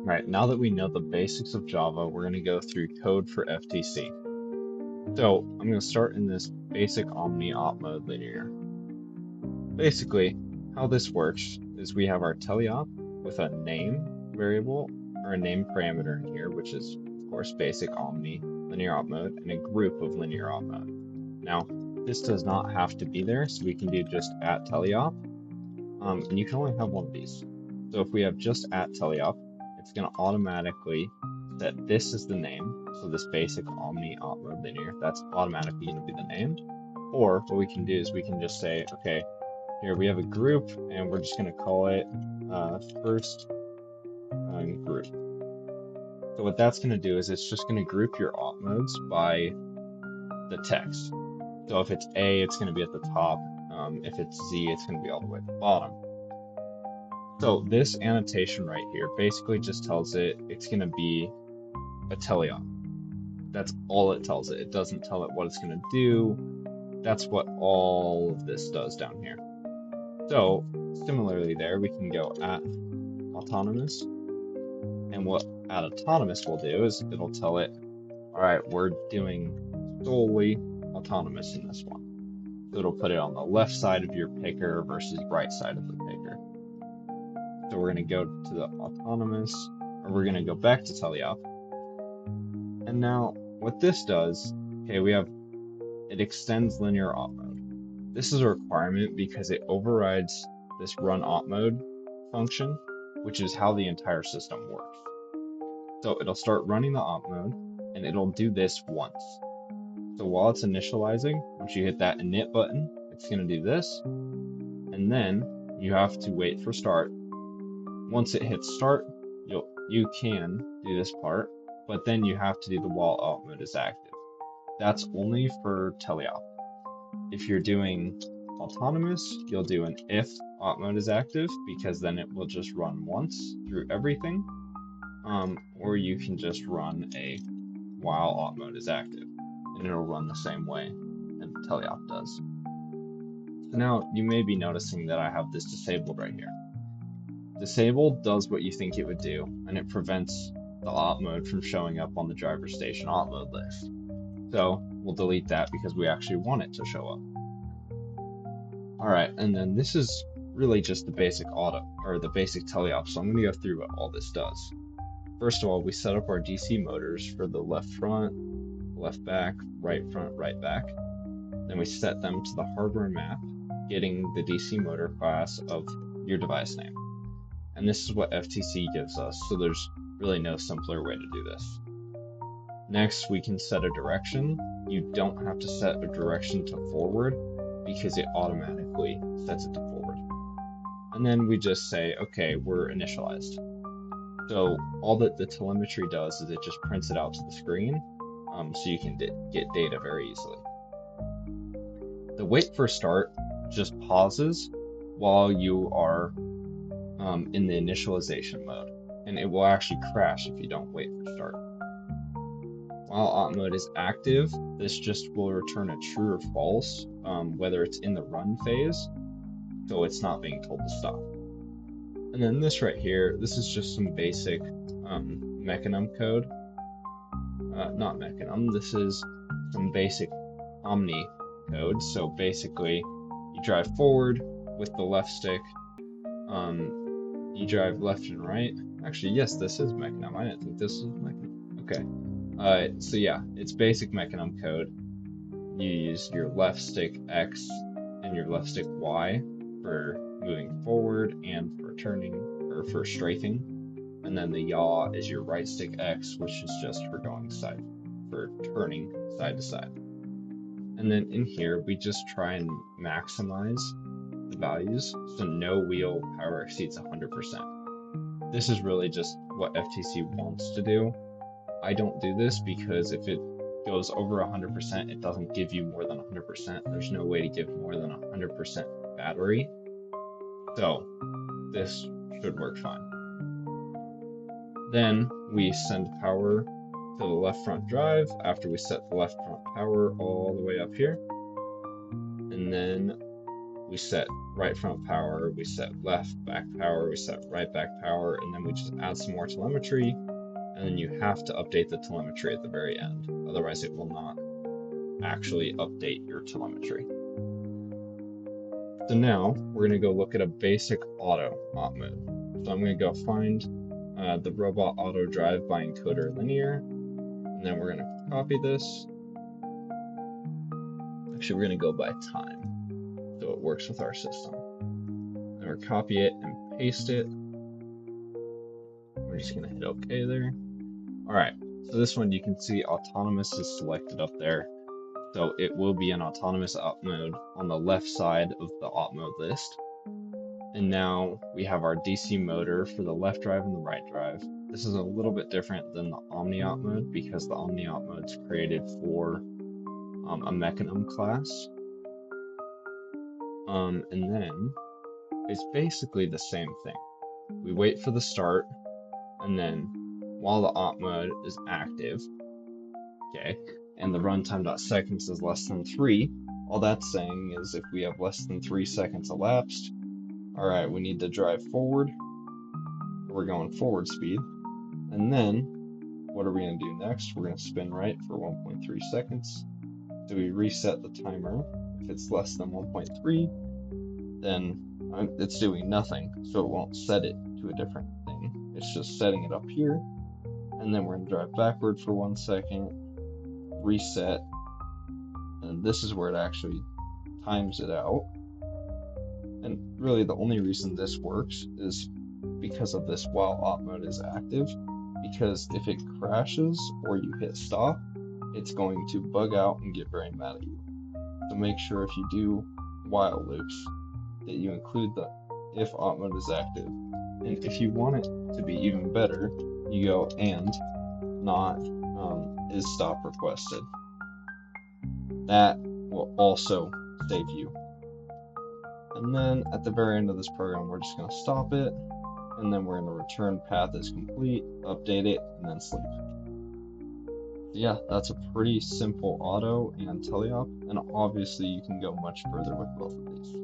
Right, now that we know the basics of Java, we're going to go through code for FTC. So I'm going to start in this basic omni op mode linear. Basically, how this works is we have our teleop with a name variable or a name parameter in here, which is of course basic omni linear op mode, and a group of linear op mode. Now, this does not have to be there, so we can do just at teleop, and you can only have one of these. So if we have just at teleop, it's going to automatically set this as the name. So this basic omni op mode linear, that's automatically going to be the name. Or what we can do is we can just say, okay, here we have a group, and we're just going to call it first group. So what that's going to do is it's just going to group your op modes by the text. So if it's A, it's going to be at the top. If it's Z, it's going to be all the way at the bottom. So this annotation right here basically just tells it it's going to be a teleop. That's all it tells it. It doesn't tell it what it's going to do. That's what all of this does down here. So similarly there, we can go at autonomous. And what at autonomous will do is it'll tell it, all right, we're doing solely autonomous in this one. So it'll put it on the left side of your picker versus right side of the picker. So we're going to go to the autonomous, or we're going to go back to teleop. And now what this does, okay, it extends linear op mode. This is a requirement because it overrides this run op mode function, which is how the entire system works. So it'll start running the op mode, and it'll do this once. So while it's initializing, once you hit that init button, it's going to do this, and then you have to wait for start. Once it hits start, you can do this part, but then you have to do the while op mode is active. That's only for teleop. If you're doing autonomous, you'll do an if op mode is active, because then it will just run once through everything, or you can just run a while op mode is active, and it'll run the same way that teleop does. So now you may be noticing that I have this disabled right here. Disabled does what you think it would do, and it prevents the op mode from showing up on the driver station op mode list. So we'll delete that because we actually want it to show up. All right, and then this is really just the basic the basic teleop. So I'm going to go through what all this does. First of all, we set up our DC motors for the left front, left back, right front, right back. Then we set them to the hardware map, getting the DC motor class of your device name. And this is what FTC gives us, so there's really no simpler way to do this. Next, we can set a direction. You don't have to set a direction to forward because it automatically sets it to forward. And then we just say, okay, we're initialized. So all that the telemetry does is it just prints it out to the screen, so you can get data very easily. The wait for start just pauses while you are in the initialization mode, and it will actually crash if you don't wait for start. While op mode is active, this just will return a true or false, whether it's in the run phase, so it's not being told to stop. And then this right here, this is just some basic mechanism code. Not mechanism, this is some basic omni code. So basically, you drive forward with the left stick, you drive left and right. Actually, yes, this is mechanism. I didn't think this was mechanism. Okay. So yeah, it's basic mechanism code. You use your left stick X and your left stick Y for moving forward and for turning, or for strafing. And then the yaw is your right stick X, which is just for turning side to side. And then in here, we just try and maximize the values so no wheel power exceeds 100%. This is really just what FTC wants to do. I don't do this because if it goes over 100%, it doesn't give you more than 100%. There's no way to give more than 100% battery. So this should work fine. Then we send power to the left front drive after we set the left front power all the way up here. And then we set right front power, we set left back power, we set right back power, and then we just add some more telemetry, and then you have to update the telemetry at the very end. Otherwise, it will not actually update your telemetry. So now we're going to go look at a basic auto op mode. So I'm going to go find the robot auto drive by encoder linear, and then we're going to copy this. Actually, we're going to go by time, so it works with our system. And we're copy it and paste it. We're just going to hit OK there. All right, so this one you can see autonomous is selected up there. So it will be an autonomous op mode on the left side of the op mode list. And now we have our DC motor for the left drive and the right drive. This is a little bit different than the Omni op mode because the Omni op mode is created for a mechanism class. And then it's basically the same thing. We wait for the start, and then while the op mode is active, okay, and the runtime.seconds is less than 3, all that's saying is if we have less than 3 seconds elapsed, all right, we need to drive forward. We're going forward speed. And then what are we going to do next? We're going to spin right for 1.3 seconds. So we reset the timer. If it's less than 1.3, then it's doing nothing. So it won't set it to a different thing. It's just setting it up here. And then we're going to drive backward for 1 second, reset. And this is where it actually times it out. And really the only reason this works is because of this while op mode is active, because if it crashes or you hit stop, it's going to bug out and get very mad at you. So make sure if you do while loops that you include the if op mode is active. And if you want it to be even better, you go and not is stop requested. That will also save you. And then at the very end of this program, we're just going to stop it, and then we're going to return path is complete, update it, and then sleep. So yeah, that's a pretty simple auto and teleop, and obviously you can go much further with both of these.